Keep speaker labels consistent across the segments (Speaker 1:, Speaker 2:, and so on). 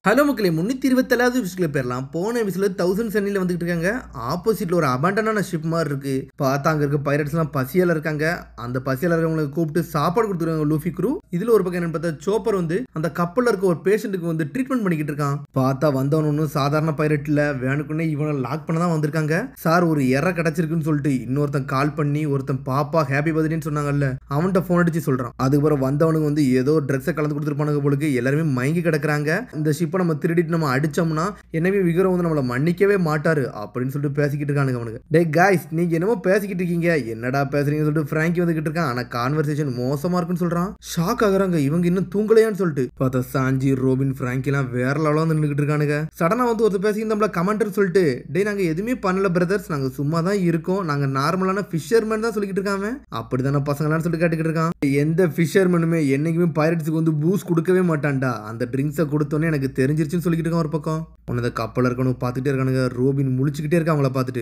Speaker 1: Hello மக்களே 327வது எபிசோட்ல போயிடலாம். போன எபிசோட்ல 1000 சன்னில வந்துட்டு இருக்காங்க. ஆப்போசிட்ல ஒரு அபண்டனான ஷிப் மாதிரி இருக்கு. பார்த்தா அங்க இருக்க பைரட்ஸ் எல்லாம் பசியால இருக்காங்க. அந்த பசியால இருக்கவங்களை கூப்பிட்டு சாப்பாடு கொடுத்துருக்காங்க லூஃபி க்ரூ. இதுல ஒரு பக்கம் என்ன பார்த்தா சோப்பர் வந்து அந்த கப்பல்ல இருக்க ஒரு பேஷண்ட்டுக்கு வந்து ட்ரீட்மெண்ட் பண்ணிக்கிட்டு இருக்கான். பார்த்தா வந்தவன் ஒன்றும் சாதாரண பைரட் இல்ல, வேணுக்குன்னே இவனை லாக் பண்ண தான் வந்திருக்காங்க. சார் ஒரு எற கிடைச்சிருக்குன்னு சொல்லிட்டு இன்னொருத்தன் கால் பண்ணி ஒருத்தன் பாப்பா ஹாப்பி பர்த்டேன்னு சொன்னாங்கல்ல, அவன்கிட்ட போன் அடிச்சு சொல்றான். அதுக்கப்புறம் வந்தவனுக்கு வந்து ஏதோ ட்ரக்ஸை கலந்து கொடுத்துருப்பானுங்க போலுக்கு. எல்லாருமே மயங்கி கிடக்குறாங்க. இந்த ஷிப்பை நம்ம திருடிட்டு நம்ம அடிச்சோம்னா என்னவே விக்ரம் வந்து நம்மளை மன்னிக்கவே மாட்டாரு அப்படின்னு சொல்லிட்டு பேசிக்கிட்டு இருக்கானுங்க அவனுக்கு. டே காய்ஸ், நீங்க என்னமோ பேசிக்கிட்டு இருக்கீங்க, என்னடா பேசுறீங்கன்னு சொல்லிட்டு பிராங்கி வந்துகிட்டு இருக்கான். ஆனா கான்வர்சேஷன் மோசமா இருக்குன்னு சொல்றான். ஷாக் ஆகுறாங்க, இவங்க இன்னும் தூங்கலையான்னு சொல்லிட்டு. பார்த்தா சாஞ்சி ரோபின் பிராங்கி எல்லாம் வேற லெவலில் வந்து நின்றுட்டு இருக்கானுங்க. சடனா வந்து ஒருத்தர் பேசிக்கிட்டு கமெண்டர் சொல்லிட்டு, டே நாங்க எதுவுமே பண்ணல பிரதர்ஸ், நாங்க சும்மா தான் இருக்கோம், நாங்க நார்மலான ஃபிஷர்மேன் தான் சொல்லிக்கிட்டு இருக்காங்க. அப்படிதானே பசங்களான்னு சொல்லிட்டு கேட்டுக்கிட்டு இருக்கான். எந்த ஃபிஷர்மேனுமே என்னைக்குமே பைரட்ஸுக்கு வந்து பூஸ் கொடுக்கவே மாட்டான்டா, அந்த ட்ரிங்க்ஸை கொடுத்தோன்னே எனக்கு தெரிஞ்சிருச்சுன்னு சொல்லிக்கிட்டு இருக்கான். ஒரு பக்கம் உன்னத கப்பல் இருக்கணும் பார்த்துட்டே இருக்கானுங்க. ரோபின் முழிச்சுக்கிட்டே இருக்கான் அவங்கள பார்த்துட்டு.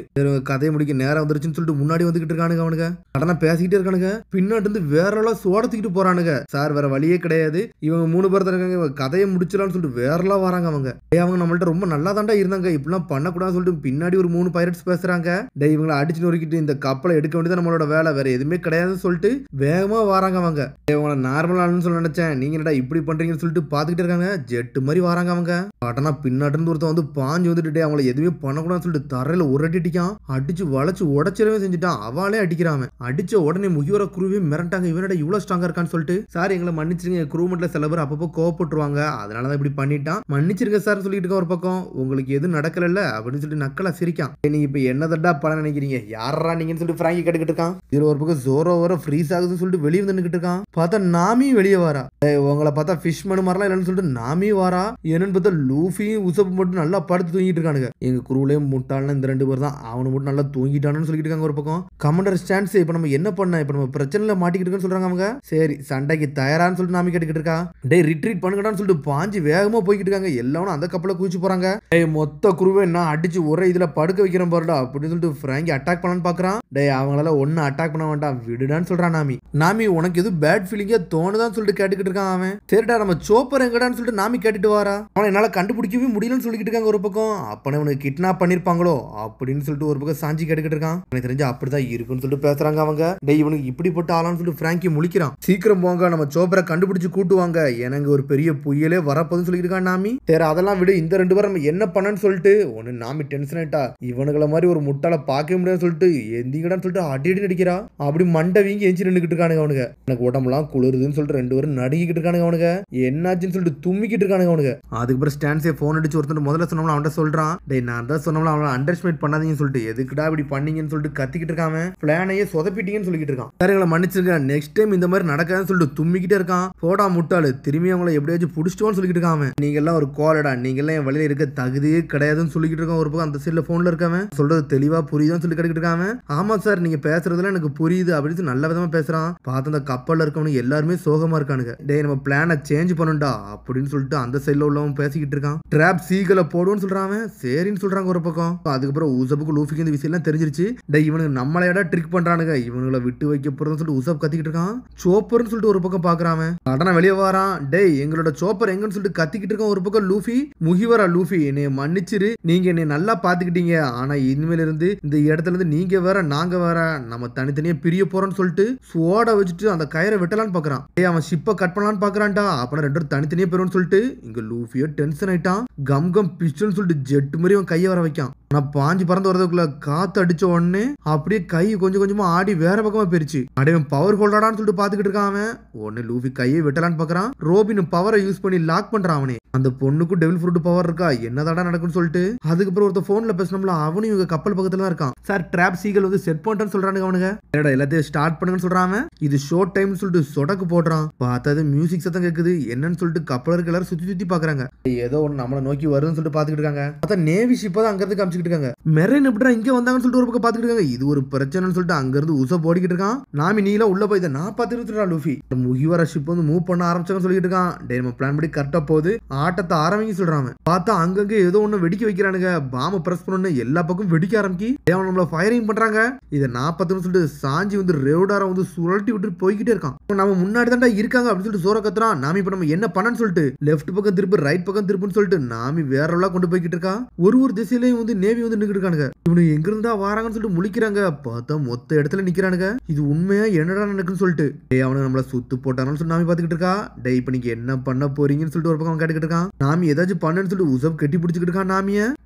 Speaker 1: கதையை முடிக்க நேரம் வந்துருச்சுன்னு சொல்லிட்டு முன்னாடி வந்துகிட்டு இருக்கானுங்க. அவனுங்க கடனா பேசிக்கிட்டே இருக்கானுங்க. பின்னாடி இருந்து வேற எல்லாம் சோடத்துக்கிட்டு போறானுங்க. சார் வேற வழியே கிடையாது, இவங்க 3 பேர் தான் இருக்காங்க, கதையை முடிச்சிடலாம்னு சொல்லிட்டு வேறலாம் வராங்க. அவங்க நம்மள்ட்ட ரொம்ப நல்லா தாண்டா இருந்தாங்க, இப்படிலாம் பண்ணக்கூடாதுன்னு சொல்லிட்டு பின்னாடி ஒரு 3 பைரட்ஸ் பேசுறாங்க. டே இவங்களை அடிச்சு நொறுக்கிட்டு இந்த கப்பலை எடுக்க வேண்டியது நம்மளோட வேலை, வேற எதுவுமே கிடையாதுன்னு சொல்லிட்டு வேகமா வராங்க. அவங்க இவங்களை நார்மலானு சொல்ல நினைச்சேன், நீங்க என்னடா இப்படி பண்றீங்கன்னு சொல்லிட்டு பாத்துக்கிட்டு இருக்காங்க. ஜெட்டு மாதிரி வராங்க. அவங்க பட்டனா பின்னாடி இருந்து ஒருத்தன் வந்து பாஞ்சு வந்துட்டு அவங்களை எதுவுமே பண்ணக்கூடாதுன்னு சொல்லிட்டு தரையில ஒரு அடிக்கான். அடிச்சு வளைச்சு உடச்சிடவே செஞ்சுட்டான். அவளே அடிக்கிறான். அடிச்ச உடனே முகிவர குருவே மிரண்டாங்க, இவனோட இவ்வளவு ஸ்ட்ராங்கா இருக்கான்னு சொல்லிட்டு. சார் எங்களை மன்னிச்சிருங்க, க்ரூமெண்ட்ல சில பேர் அப்பப்போ கோவப்பட்டுருவாங்க, அதனாலதான் இப்படி பண்ணிட்டான், மன்னிச்சிருங்க சார் சொல்லிட்டு இருக்க. ஒரு பக்கம் உங்களுக்கு எதுவும் நடக்கல அப்படின்னு சொல்லிட்டு நக்கலா சிரிக்கான். நீங்க இப்ப என்ன தட்டா பண்ண நினைக்கிறீங்க, யாரா நீங்கன்னு சொல்லிட்டு பிராங்கி கேட்டுக்கிட்டு இருக்கான். இதுல ஒரு பக்கம் ஜோரோ வர ஃப்ரீஸ் ஆகுதுன்னு சொல்லிட்டு வெளியே வந்து நின்னுட்டு இருக்கான். பார்த்தா நாமி வெளியே வரா. உங்களை பார்த்தா ஃபிஷ் மனு மாதிரிலாம் இல்லைன்னு சொல்லிட்டு நாமி வாரா. என்னன்னு பார்த்தா லூஃபியும் உசப்பு மட்டும் நல்லா படுத்து தூங்கிட்டு இருக்கானுங்க. எங்க குரூலையும் முட்டாள்னா இந்த 2 பேர் தான், அவனு மட்டும் நல்லா தூங்கிட்டானு சொல்லிட்டு இருக்காங்க. ஒரு பக்கம் கமாண்டர் ஸ்டான்ஸ், இப்ப நம்ம என்ன பண்ண, இப்ப நம்ம பிரச்சனைல மாட்டிக்கிட்டு இருக்கோம்னு சொல்றாங்க அவங்க. சரி சண்டைக்கு தயாரான்னு சொல்லிட்டு நாமி கேட்டுக்கிட்டு இருக்கா. டே ரிட்ரீட் பண்ணுங்கடான்னு சொல்லிட்டு பாஞ்சு வேகமா போய்கிட்டு இருக்காங்க. எல்லாரும் அந்த கப்பலை குதிச்சு போறாங்க. மொத்த குருவே நான் அடிச்சு ஒரே இதுல படுக்க வைக்கிறேன் பாருடா அப்படின்னு சொல்லிட்டு பிராங்கி அட்டாக் பண்ணலான்னு பாக்குறான். டே அவங்களால ஒன்னும் அட்டாக் பண்ண வேண்டாம் விடுடான்னு சொல்றான் நாமி. நாமி உனக்கு எதுவும் பேட் ஃபீலிங்கா தோணுதான்னு சொல்லிட்டு கேட்டுக்கிட்டு இருக்கான் அவன். சரிடா நம்ம சோப்பர் எங்கடான்னு சொல்லிட்டு நாமி கேட்டுட்டு வாரா. அவனை என்னால கண்டுபிடிக்கவே முடியலன்னு சொல்லிட்டு இருக்காங்க. ஒரு பக்கம் அப்பனே உனக்கு கிட்னாப் பண்ணிருப்பாங்களோ அப்படின்னு சொல்லிட்டு ஒரு பக்கம் சாஞ்சி கேட்டுக்கிட்டு இருக்கான். எனக்கு தெரிஞ்சு அப்படிதான் இருக்குன்னு சொல்லிட்டு பேசுறாங்க அவங்க. டே இவனுக்கு இப்படிப்பட்ட ஆளான்னு சொல்லிட்டு பிராங்கி முழிக்கிறான். சீக்கிரம் போங்க, நம்ம சோப்பரை கண்டுபிடிச்சு கூட்டுவாங்க, எனக்கு ஒரு பெரிய புயலே வரப்போதுன்னு சொல்லிட்டு இருக்கான் நாமி. சரி அதெல்லாம் விடு, இந்த 2 பேரும் நம்ம என்ன பண்ணன்னு சொல்லிட்டு ஒன்னு நாமி டென்ஷன் ஆயிட்டா. இவனுங்களை மாதிரி ஒரு முட்டாள பார்க்க முடியாதுன்னு சொல்லிட்டு எந்திங்கடான்னு சொல்லிட்டு அடி நடிக்கிறா. அப்படி மண்டை வீங்கி எஞ்சி நின்றுக்கிட்டு இருக்கானுங்க அவனுங்க. எனக்கு உடம்புலாம் குளிருதுன்னு சொல்லிட்டு 2 பேரும் நடுங்கிட்டு இருக்கானுங்க அவனுங்க. என்னாச்சுன்னு சொல்லிட்டு தும்மிக்கிட்டு இருக்கானுங்க அவனுங்க. அதுக்கப்புறம் ஸ்டான்ஸே போன் அடிச்சு ஒருத்தர் முதல்ல சொன்னோம்ல அவன்கிட்ட சொல்றான். டே நான் தான் சொன்னோம்ல அவனை அண்டர்ஸ்டிமேட் பண்ணாதீங்கன்னு சொல்லிட்டு, எதுக்குடா இப்படி பண்ணீங்கன்னு சொல்லிட்டு கத்திக்கிட்டு இருக்காம. பிளானையே சொதப்பிட்டீங்கன்னு சொல்லிட்டு இருக்கான். சரிங்களை மன்னிச்சிருக்கேன், நெக்ஸ்ட் டைம் இந்த மாதிரி நடக்காதுன்னு சொல்லிட்டு தும்மிக்கிட்டே இருக்கான். போடா முட்டாளு, திரும்பி அவங்களை எப்படியாச்சும் புடிச்சிட்டோன்னு சொல்லிட்டு இருக்காம. நீங்க எல்லாம் ஒரு கோலடா, நீங்க எல்லாம் என் வழியில இருக்க தகுதியே கிடையாதுன்னு சொல்லிக்கிட்டு இருக்கான். ஒரு பக்கம் அந்த சைட்ல போன்ல இருக்காம சொல்றது தெளிவா புரியுதான்னு சொல்லி கேட்டுக்கிட்டு இருக்காம. ஆமா சார் நீங்க பேசுறதுல எனக்கு புரியுது அப்படின்னு நல்ல விதமா பேசுறான். பார்த்து அந்த கப்பல்ல இருக்கவனுக்கு எல்லாருமே சோகமா இருக்கானுங்க. டே நம்ம பிளானை சேஞ்ச் பண்ணுண்டா அப்படின்னு சொல்லிட்டு அந்த சைட்ல உள்ளவன் பேசிக்கிட்டு இருக்கான். டிராப் சீகளை போடுன்னு சொல்றான். சரின்னு சொல்றாங்க ஒரு பக்கம். அதுக்கப்புறம் உசப்புக்கு லூஃபிக்கு இந்த விஷயம் எல்லாம் தெரிஞ்சிருச்சு. டே இவனுக்கு நம்மளையடா ட்ரிக் பண்றானுங்க, இவனுங்களை விட்டு வைக்க போறதுன்னு சொல்லிட்டு உசப் கத்திக்கிட்டு இருக்கான். சோப்பர்னு சொல்லிட்டு ஒரு பக்கம் பாக்குறான். கடனை வெளியே வரான். டே எங்களோட சோப்பர் எங்கன்னு சொல்லிட்டு கத்திக்கிட்டு இருக்கான். ஒரு பக்கம் லூஃபி முகிவரா, லூஃபி என்னை மன்னிச்சிரு, நீங்க என்னை நல்லா பாத்துக்கிட்டீங்க, ஆனா இனிமேல இருந்து இந்த இடத்துல இருந்து நீங்க வேற நாங்க வேற, நம்ம தனித்தனியா பிரிய போறோம்னு சொல்லிட்டு சோட வச்சுட்டு அந்த கயிறை வெட்டலான்னு பாக்குறான். டே அவன் ஷிப்பை கட் பண்ணலான்னு பாக்குறான்டா. அப்புறம் 2 பேரும் தனித்தனியா போயிரும்னு சொல்லிட்டு இங்க லூஃபியோ டென்ஷன் ஆயிட்டான். கம் பிஸ்டல்னு சொல்லிட்டு ஜெட் மாதிரி அவன் கையை வர வைக்கான். ஆனா பாஞ்சு பறந்து வரதுக்குள்ள காத்து அடிச்ச உடனே அப்படியே கை கொஞ்சம் கொஞ்சமா ஆடி வேற பக்கமா போயிருச்சு. அடைவன் பவர் ஹோல்டரான்னு சொல்லிட்டு பாத்துக்கிட்டு இருக்கான். அவன் உடனே லூஃபி கையை வெட்டலான்னு பாக்குறான். ரோபின் பவரை யூஸ் பண்ணி லாக் பண்றான். அவனே அந்த பொண்ணுக்கும் டெவில் ஃப்ரூட் பவர் இருக்கா, என்னதாடா நடக்குன்னு சொல்லிட்டு. அதுக்கப்புறம் ஒருத்த போன்ல பேசணும்ல, அவனும் இவங்க கப்பல் பக்கத்துல தான் இருக்கான். சார் டிராப் சீகல் வந்து செட் பண்ணிட்டேன்னு சொல்றானுங்க அவனுங்க. எல்லாத்தையும் ஸ்டார்ட் பண்ணுங்கன்னு சொல்றான். இது ஷோர்ட் டைம் சொல்லிட்டு சொடக்கு போடுறான். பார்த்தது மியூசிக் சத்தம் கேக்குது, என்னன்னு சொல்லிட்டு கப்பல் இருக்க எல்லாரும் சுத்தி சுத்தி பாக்குறாங்க. ஏதோ ஒன்னு நம்மளை நோக்கி வருதுன்னு சொல்லிட்டு பாத்துக்கிட்டு இருக்காங்க. நேவி ஷிப்பை தான் அங்க இருந்து காமிச்சு யோசிச்சுட்டு இருக்காங்க. மெரைன் எப்படிடா இங்க வந்தாங்கன்னு சொல்லிட்டு ஒரு பக்கம் பாத்துக்கிட்டு இருக்காங்க. இது ஒரு பிரச்சனைன்னு சொல்லிட்டு அங்க இருந்து உசப் ஓடிக்கிட்டு இருக்கான். நாமி நீல உள்ள போய் இதை நான் பாத்துட்டு லூஃபி முகிவர ஷிப் வந்து மூவ் பண்ண ஆரம்பிச்சாங்கன்னு சொல்லிட்டு இருக்கான். டே நம்ம பிளான் படி கரெக்டா போகுது, ஆட்டத்தை ஆரம்பிக்க சொல்றாங்க. பார்த்தா அங்கங்க ஏதோ ஒண்ணு வெடிக்க வைக்கிறானுங்க. பாம்பை பிரஸ் பண்ணு எல்லா பக்கம் வெடிக்க ஆரம்பிக்கி அவன் நம்மள ஃபயரிங் பண்றாங்க. இதை 40 சொல்லிட்டு சாஞ்சி வந்து ரெவுடார வந்து சுழட்டி விட்டு போய்கிட்டே இருக்கான். நம்ம முன்னாடி தான்டா இருக்காங்க அப்படின்னு சொல்லிட்டு சோற கத்துறான். நாமி இப்ப நம்ம என்ன பண்ணன்னு சொல்லிட்டு லெஃப்ட் பக்கம் திருப்பு ரைட் பக்கம் திருப்புன்னு சொல்லிட்டு நாமி வேற கொண்டு போய்கிட்டு இருக்கான். ஒரு திசையிலையும் வந்து நேவி வந்து நின்னுட்டு இருக்கானுங்க. இவனு எங்க இருந்தா வாராங்கன்னு சொல்லிட்டு முழிக்கிறாங்க. பார்த்தா மொத்த இடத்துல நிக்கிறானுங்க. இது உண்மையா என்னடா நடக்குன்னு சொல்லிட்டு அவனுக்கு நம்மள சுத்து போட்டானு சொல்லி நாமி பாத்துக்கிட்டு இருக்கா. டே இப்ப நீங்க என்ன பண்ண போறீங்கன்னு சொல்லிட்டு ஒரு பக்கம் கேட்டுக்கிட்டு இருக்கான். நாமி ஏதாச்சும் பண்ணன்னு சொல்லிட்டு உசப் கட்டி பிடிச்சிட்டு இருக்கான்.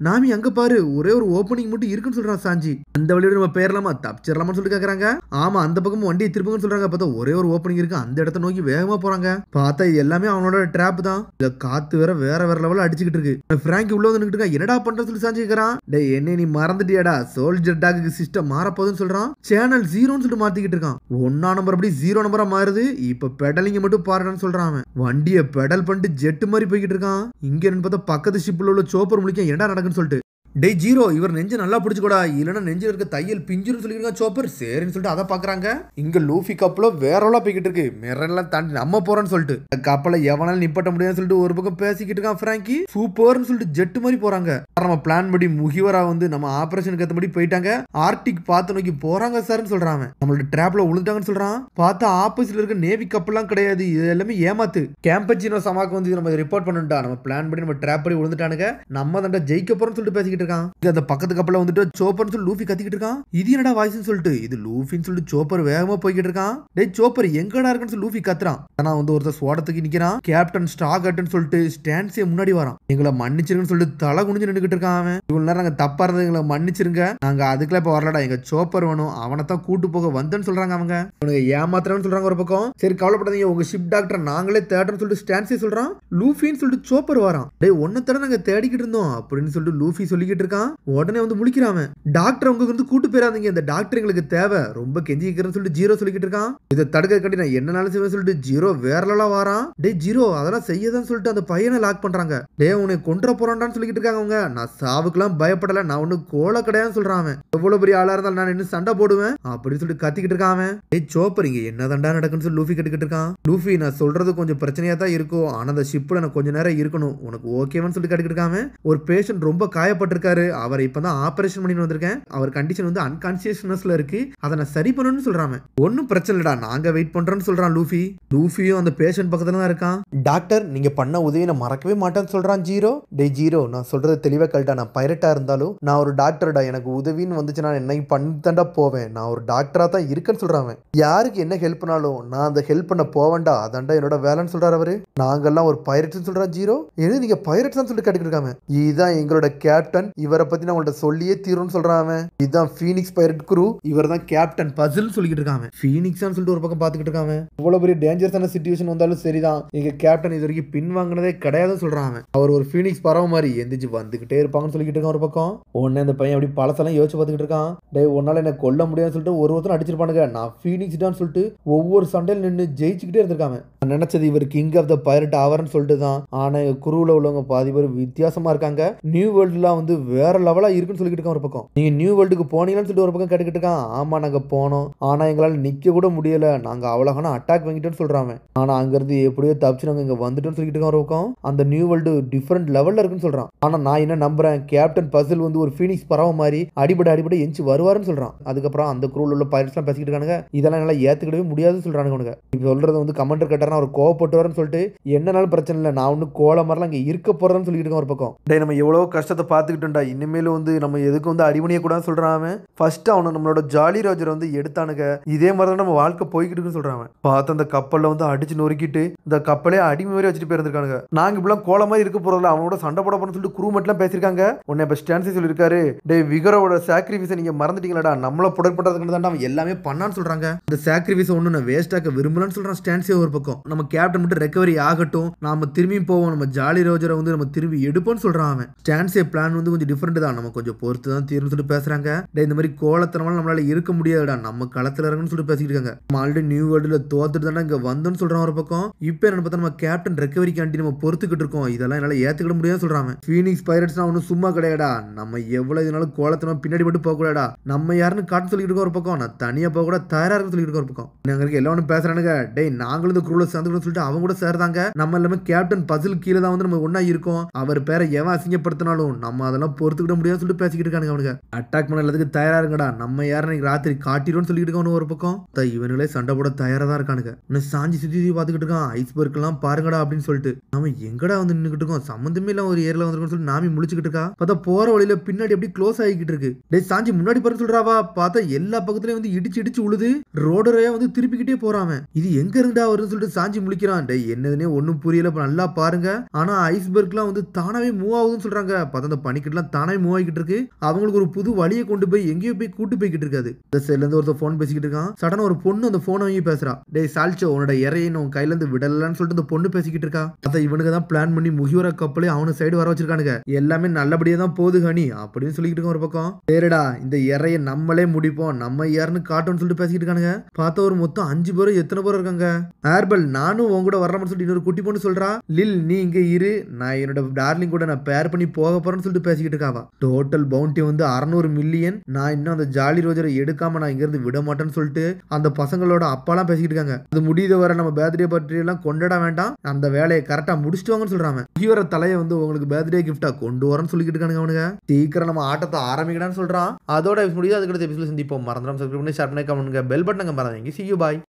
Speaker 1: நாமி அங்க பாரு ஒரே ஒரு ஓப்பனிங் மட்டும் இருக்குன்னு சொல்றான் சாஞ்சி. அந்த வழியோட நம்ம பேரலாமா தப்பிச்சிடலாமான்னு சொல்லிட்டு கேக்குறாங்க. ஆமா அந்த பக்கம் வண்டியை திருப்புங்கன்னு சொல்றாங்க. பார்த்தா ஒரே ஒரு ஓப்பனிங் இருக்கு. அந்த இடத்த நோக்கி வேகமா போறாங்க. பார்த்தா இது எல்லாமே அவனோட ட்ராப் தான். இத காத்து வேற லெவல்ல அடிச்சுக்கிட்டு இருக்கு. பிராங்கி உள்ள வந்து நின்னுட்டு இருக்கா. என்னடா பண்ற சொல்லி சாஞ்சி கேக்குறான். டே என்ன நீ மறந்துட்டியாடா, சோல்ஜர் டாக்கு சிஸ்டம் மாறப்போகுதுன்னு சொல்றான். சேனல் 0ன்னு சொல்லிட்டு மாத்திக்கிட்டு இருக்கான். 1 நம்பர் அப்படி 0 நம்பரா மாறுது. இப்ப பெடலிங்க மட்டும் பாருன்னு சொல்றான். அவன் வண்டியை பெடல் பண்ணிட்டு ஜெட் மாதிரி போய்கிட்டு இருக்கான். இங்க பார்த்தா பக்கத்து ஷிப்ல உள்ள சோப்பர் முழிக்க என்னடா நடக்குன்னு சொல்லிட்டு டே ஜீரோ இவர் நெஞ்சு நல்லா பிடிச்சிக்கூடா, இல்லைன்னா நெஞ்சில் இருக்க தையல் பிஞ்சுன்னு சொல்லியிருக்கான் சோப்பர். சரின்னு சொல்லிட்டு அதை பாக்குறாங்க. இங்க லூஃபி கப்பல வேறவளா போய்கிட்டு இருக்கு. மெரெல்லாம் தாண்டி நம்ம போறோம்னு சொல்லிட்டு கப்பலை எவனாலும் நிப்பட்ட முடியாதுன்னு சொல்லிட்டு ஒரு பக்கம் பேசிக்கிட்டு இருக்கான் பிராங்கி. சூப்பர்னு சொல்லிட்டு ஜெட்டு மாதிரி போறாங்க. நம்ம பிளான் படி முகிவரா வந்து நம்ம ஆபரேஷனுக்கு ஏற்றபடி போயிட்டாங்க. ஆர்டிக் பார்த்து நோக்கி போறாங்க சார்ன்னு சொல்றான். நம்மளோட டிராப்ல விழுந்துட்டாங்கன்னு சொல்றான். பார்த்தா ஆப்போசிட்ல இருக்க நேவி கப்பல்லாம் கிடையாது. இது எல்லாமே ஏமாத்து. கேம்பச்சினோ சமாக்கு வந்து நம்ம ரிப்போர்ட் பண்ணிட்டா. நம்ம பிளான் படி நம்ம டிராப் படி விழுந்துட்டானுங்க. நம்ம தான் ஜெயிக்க போறோம்னு சொல்லிட்டு பேசிக்கிட்டு அந்த பக்கத்து கப்பல வந்துட்டு சோப்பர்னு சொல்லி லூஃபி கத்திக்கிட்டு இருக்கான். இது என்னடா வாய்ஸ்னு சொல்லிட்டு இது லூஃபின்னு சொல்லிட்டு சோப்பர் வேகமா போய்கிட்டு இருக்கான். டேய் சோப்பர் எங்கடா இருக்குன்னு சொல்லி லூஃபி கத்துறான். ஆனா வந்து ஒருத்தர் ஸ்வாடத்துக்கு நிக்கிறான். கேப்டன் ஸ்டாகட்னு சொல்லிட்டு ஸ்டான்ஸே முன்னாடி வரான். எங்களை மன்னிச்சிருங்கன்னு சொல்லிட்டு தலை குனிஞ்சு நின்னுக்கிட்டு இருக்கான். அவன் இவ்வளவு நேரம் நாங்க தப்பா இருந்தது எங்களை மன்னிச்சிருங்க, நாங்க அதுக்குள்ள இப்ப வரலடா, எங்க சோப்பர் வேணும், அவனை தான் கூட்டு போக வந்தேன்னு சொல்றாங்க. அவங்க அவனுக்கு ஏமாத்துறன்னு சொல்றாங்க ஒரு பக்கம். சரி கவலைப்படாதீங்க, உங்க ஷிப் டாக்டர் நாங்களே தேடுறோம்னு சொல்லிட்டு ஸ்டான்ஸே சொல்றான். லூஃபின்னு சொல்லிட்டு சோப்பர் வரான். டேய் ஒன்ன தேட நாங்க தேடிக்கிட்டு இருந்தோம் அப்படின்னு சொல்லிட்டு லூஃபி சொல்லிக்கிட்டு இருக்கான். உடனே வந்து முழிக்கிறான். டாக்டர் உங்களுக்கு வந்து கூட்டு போயிடாதீங்க, இந்த டாக்டர் எங்களுக்கு தேவை, ரொம்ப கெஞ்சிக்கிறேன்னு சொல்லிட்டு ஜீரோ சொல்லிக்கிட்டு இருக்கான். இதை தடுக்க கட்டி நான் என்னனாலும் செய்வேன் சொல்லிட்டு ஜீரோ வேறலாம் வாரான். டே ஜீரோ அதெல்லாம் செய்யதான் சொல்லிட்டு அந்த பையனை லாக் பண்றாங்க. டே உன்னை கொன்ற போறான்னு சொல்லிக்கிட்டு இருக்காங்க. அவங்க நான் சாவுக்குலாம் பயப்படல, நான் ஒண்ணு கோல கிடையாதுன்னு சொல்றான். எவ்வளவு பெரிய ஆளா இருந்தாலும் நான் இன்னும் சண்டை போடுவேன் அப்படின்னு சொல்லிட்டு கத்திக்கிட்டு இருக்கான். டே சோப்பர் இங்க என்ன தண்டா நடக்குன்னு சொல்லி லூஃபி கட்டிக்கிட்டு இருக்கான். லூஃபி நான் சொல்றது கொஞ்சம் பிரச்சனையா தான் இருக்கும், ஆனா அந்த ஷிப்ல நான் கொஞ்ச நேரம் இருக்கணும், உனக்கு ஓகேவான்னு சொல்லி கட்டிக்கிட்டு இருக்காம. ஒரு பேஷண்ட் ரொம்ப காயப்பட்டிருக்காரு, அவரை இப்பதான் ஆபரேஷன் பண்ணி வந்திருக்கேன், அவர் கண்டிஷன் வந்து அன்கான்சியஸ்னஸ்ல இருக்கு, அதை நான் சரி பண்ணணும்னு சொல்றான். ஒன்னும் பிரச்சனை இல்லடா, நாங்க வெயிட் பண்றோம்னு சொல்றான் லூஃபி. லூஃபியும் அந்த பேஷண்ட் பக்கத்துல தான் இருக்கான். டாக்டர் நீங்க பண்ண உதவி நான் மறக்கவே மாட்டேன்னு சொல்றான் ஜீரோ. டே ஜீரோ நான் சொல்றது தெளிவா கல்ட்டா, நான் பைரட்டா இருந்தாலும் நான் ஒரு டாக்டர்டா, எனக்கு உதவின்னு வந்துச்சு நான் என்ன பண்ணித்தாண்டா போவேன், நான் ஒரு டாக்டரா தான் இருக்கேன்னு சொல்றான். யாருக்கு என்ன ஹெல்ப் பண்ணாலும் நான் அந்த ஹெல்ப் பண்ண போவேன்டா, அதான்டா என்னோட வேலைன்னு சொல்றாரு அவரு. நாங்கெல்லாம் ஒரு பைரட்ஸ் சொல்றான் ஜீரோ. எது நீங்க பைரட்ஸ் சொல்லிட்டு கேட்டுக்கிட்டு இருக்காங்க. இதுதான் எங்களோட கேப்டன், இவரை பத்தி நான் உங்கள்ட்ட சொல்லியே தீரும்னு சொல்றான். இதுதான் ஃபீனிக்ஸ் பைரட் குரூ, இவர் தான் கேப்டன் பசில் சொல்லிக்கிட்டு இருக்காங்க. ஃபீனிக்ஸ்னு சொல்லிட்டு ஒரு பக்கம் பாத்துக்கிட்டு இருக்காங்க. இவ்வளவு பெரிய டேஞ்சரஸான சிச்சுவேஷன் வந்தாலும் சரிதான், எங்க கேப்டன் இது வரைக்கும் பின் வாங்கினதே கிடையாதுன்னு சொல்றாங்க. அவர் ஒரு ஃபீனிக்ஸ் பறவை மாதிரி எந்திரிச்சு வந்துகிட்டே இருப்பாங்கன்னு சொல்லிக்கிட்டு இருக்கான் ஒரு பக்கம். உடனே அந்த பையன் அப்படி பழசெல்லாம் யோசிச்சு பார்த்துக்கிட்டு இருக்கான். டே உன்னால என்ன கொல்ல முடியாதுன்னு சொல்லிட்டு ஒருத்தரும் அடிச்சிருப்பானுங்க, நான் ஃபீனிக்ஸ் தான் சொல்லிட்டு ஒவ்வொரு சண்டையில் நின்று ஜெயிச்சுக்கிட்டே இருந்திருக்காங்க. நான் நினைச்சது இவர் கிங் ஆஃப் த பைரட் ஆவர்னு சொல்லிட்டு தான், ஆனா குரூல உள்ளவங்க பாதி பேர் வித்தியாசமா இருக்காங்க, நியூ வேர்ல்டுலாம் வந்து வேற லெவலா இருக்குன்னு சொல்லிக்கிட்டு இருக்கான் ஒரு பக்கம். நீங்க நியூ வேர்ல்டுக்கு போனீங்கன்னு சொல்லிட்டு ஒரு பக்கம் கேட்டுக்கிட்டு இருக்கான். ஆமா நாங்க போனோம், ஆனா எங்களால நிக்க கூட முடியல, நாங்க அவ்வளோகான அட்டாக் வாங்கிட்டோம்னு சொல்றாங்க. ஆனா அங்கிருந்து எப்படியோ தப்பிச்சு நாங்க இங்க வந்துட்டோம்னு சொல்லிட்டு இருக்கான் ஒரு பக்கம். அந்த நியூ வேர்ல்டு டிஃபரெண்ட் லெவல்ல இருக்குன்னு சொல்றான். ஆனா நான் என்ன நம்புறேன், கேப்டன் பசில் வந்து ஒரு ஃபீனிக்ஸ் பறவை மாதிரி அடிபட எஞ்சி வருவாருன்னு சொல்றான். அதுக்கப்புறம் அந்த குரூல உள்ள பைரட்ஸ் எல்லாம் பேசிக்கிட்டு இருக்கானுங்க. இதெல்லாம் நல்லா ஏத்துக்கிடவே முடியாதுன்னு சொல்றானுங்க. இப்ப சொல்றது வந்து கமெண்டர் கட்டாரனா அவர் கோவப்பட்டு வரன்னு சொல்லிட்டு என்னனாலும் பிரச்சனை இல்லை, நான் ஒன்னும் கோல மாதிரிலாம் இங்க இருக்க போறேன்னு சொல்லிட்டு இருக்கான் ஒரு பக்கம். டே நம்ம எவ்வளவு கஷ்டத்தை பார்த்துக்கிட்டோம்டா, இனிமேலும் வந்து நம்ம எதுக்கு வந்து அடிமணிய கூட சொல்றான். ஃபர்ஸ்ட் அவனை நம்மளோட ஜாலி ரோஜர் வந்து எடுத்தானுங்க, இதே மாதிரி தான் நம்ம வாழ்க்கை போய்கிட்டு இருக்குன்னு சொல்றான். பார்த்து அந்த கப்பல்ல வந்து அடிச்சு நொறுக்கிட்டு இந்த கப்பலே அடிமை மாதிரி வச்சுட்டு போயிருக்கானுங்க. நாங்க இப்பெல்லாம் கோல மாதிரி இருக்க போறதில்ல, அவனோட சண்டை போட போறோம்னு சொல்லிட்டு குரூ மட்டும் பேசியிருக்காங்க. உடனே இப்ப ஸ்டான்ஸே சொல்லியிருக்காரு, டே விகரோட சாக்ரிஃபைஸை நீங்க மறந்துட்டீங்களாடா, நம்மள புடற்பட்டதுக்கு தான் அவன் எல்லாமே பண்ணான்னு சொல்றாங்க. அந்த சாக்ரிஃபைஸ் ஒண்ணு நான் வேஸ்ட் ஆக்க விரும்பலன்னு சொல்றான் ஸ்டான்ஸே ஒரு பக்கம். நம்ம கேப்டன் மட்டும் ரெக்கவரி ஆகட்டும், நாம திரும்பியும் போவோம், நம்ம ஜாலி ரோஜரை வந்து நம்ம திரும்பி எடுப்போம்னு சொல்றான் அவன். ஸ்டான்ஸே பிளான் வந்து கொஞ்சம் டிஃபரெண்ட் தான், நம்ம கொஞ்சம் பொறுத்து தான் தீர்னு சொல்லிட்டு பேசுறாங்க. இந்த மாதிரி கோலத்தனமால நம்மளால இருக்க முடியாதுடா, நம்ம களத்துல இறங்குன்னு சொல்லிட்டு பேசிட்டு இருக்காங்க. நம்ம ஆல்ரெடி நியூ வேர்ல்டுல தோத்துட்டு தானே இங்க வந்தோம்னு சொல்றான் ஒரு பக்கம். இப்போ என்ன பார்த்தா நம்ம கேப்டன் ரெக்கவரிக்காண்டி நம்ம பொறுத்துக்கிட்டு இருக்கோம், இதெல்லாம் என்னால ஏத்துக்கிட முடியாது சொல்றாங்க. ஃபீனிக்ஸ் பைரட்ஸ்னா ஒன்னும் சும்மா கிடையாடா, நம்ம எவ்வளவு இதனால கோலத்தனமா பின்னாடி மட்டும் போக கூடாடா, நம்ம யாருன்னு காட்டு சொல்லிட்டு இருக்கோம் ஒரு பக்கம், நான் தனியா போக கூட தயாரா இருக்க சொல்லிட்டு இருக்கோம் ஒரு பக்கம். நாங்க இருக்க எல்லாரும் பேசுறானுங்க, டேய் நாங்களும் இந்த குரூல சேர்ந்துக்கணும் சொல்லிட்டு அவங்க கூட சேர்ந்தாங்க. நம்ம எல்லாமே கேப்டன் பசில் கீழே தான் வந்து நம்ம ஒன்னா இருக்கோம், அவர் பேரை எவன் அசிங்கப்படுத்தினாலும் நம்ம அதெல்லாம் பொறுத்துக்கிட முடியாது சொல்லிட்டு பேசிக்கிட்டு இருக்கானுங்க. அவனுக்கு அட்டாக் பண்ண எல்லாத்துக்கு தயாரா இருங்கடா, நம்ம யாரும் ராத்திரி காட்டிடும்னு சொல்லிட்டு இருக்கானு ஒரு பக்கம். இவனுங்களே சண்டை போட தயாரா தான் இருக்கானுங்க. சாஞ்சி சுத்தி பாத்துக்கிட்டு இருக்கான், ஐஸ்பர்க் எல்லாம் பாருங்கடா அப்படின்னு சொல்லிட்டு. நம்ம எங்கடா வந்து நின்னுக்கிட்டு இருக்கோம், சம்பந்தமே இல்ல ஒரு ஏரியால வந்திருக்கோம் சொல்லிட்டு நாமி முழிச்சுக்கிட்டு இருக்கா. பார்த்தா போற வழியில பின்னாடி எப்படி க்ளோஸ் ஆகிக்கிட்டு இருக்கு. டே சாஞ்சி முன்னாடி பாருன்னு சொல்றாவா, பார்த்தா எல்லா பக்கத்துலயும் வந்து இடிச்சு இடிச்சு உழுது, ரோடரையா வந்து திருப்பிக்கிட்டே போறான். இது எங்க இருந்தா வரும்னு சொல்லிட்டு சாஞ்சி முழிக்கிறான். டே என்னதுன்னே ஒன்னும் புரியல, நல்லா பாருங்க. ஆனா ஐஸ்பர்க்லாம் வந்து தானாவே மூவ் ஆகுதுன்னு சொல்றாங்க. பார்த்தா அந்த பனிக்கட்டுலாம் தானாவே மூவ் ஆகிட்டு இருக்கு. அவங்களுக்கு ஒரு புது வழியை கொண்டு போய் எங்கேயோ போய் கூட்டு போய்கிட்டு இருக்காது. இந்த சைட்ல இருந்து ஒருத்தர் போன் பேசிக்கிட்டு இருக்கான். சடனா ஒரு பொண்ணு அந்த போனை வாங்கி பேசுறா. டே சால்ச்சோ உன்னோட இறையை உன் கையில இருந்து விடலன்னு சொல்லிட்டு அந்த பொண்ணு பேசிக்கிட்டு இருக்கா. அதை இவனுக்கு தான் பிளான் பண்ணி முகிவர கப்பலே அவனு சைடு வர வச்சிருக்கானுங்க. எல்லாமே நல்லபடியா தான் போகுது ஹனி அப்படின்னு சொல்லிட்டு இருக்கான் ஒரு பக்கம். சரிடா இந்த இறையை நம்மளே முடிப்போம், நம்ம யாருன்னு காட்டோம்னு சொல்லிட்டு பேசிக்கிட்டு இருக்கானுங்க. பார்த்தா ஒரு மொத்தம் 5 பேரும் எத்தனை பேர் இருக்காங்க. ஏர்பெல் நானும் உன் கூட வரலாம்னு சொல்லிட்டு இன்னொரு குட்டி பொண்ணு சொல்றா. லில் நீ இங்க இரு, நான் என்னோட டார்லிங் கூட நான் பேர் பண்ணி போக போறேன்னு சொல்லிட்டு பேசிக்கிட்டு இருக்காவா. டோட்டல் பவுண்டி வந்து 600 மில்லியன். நான் இன்னும் அந்த ஜாலி ரோஜரை எடுக்காம நான் இங்க இருந்து விட மாட்டேன்னு சொல்லிட்டு அந்த பசங்களோட அப்பாலாம் பேசிக்கிட்டு இருக்காங்க. அது முடியுத வர நம்ம பேர்த்டே பார்ட்டி எல்லாம் கொண்டாட வேண்டாம், அந்த வேலையை கரெக்டா முடிச்சுட்டு வாங்கன்னு சொல்றாங்க. இவர தலையை வந்து உங்களுக்கு பேர்த்டே கிஃப்டா கொண்டு வரேன்னு சொல்லிக்கிட்டு இருக்கானுங்க அவனுங்க. சீக்கிரம் நம்ம ஆட்டத்தை ஆரம்பிக்கடான்னு சொல்றான். அதோட முடியாது, அதுக்கு அடுத்த எபிசோட்ல சந்திப்போம். மறந்துடாம சப்ஸ்கிரைப் பண்ணி ஷேர் பண்ணி கமெண்ட் பெல் பட்டனை மறந்துங்க. See you bye.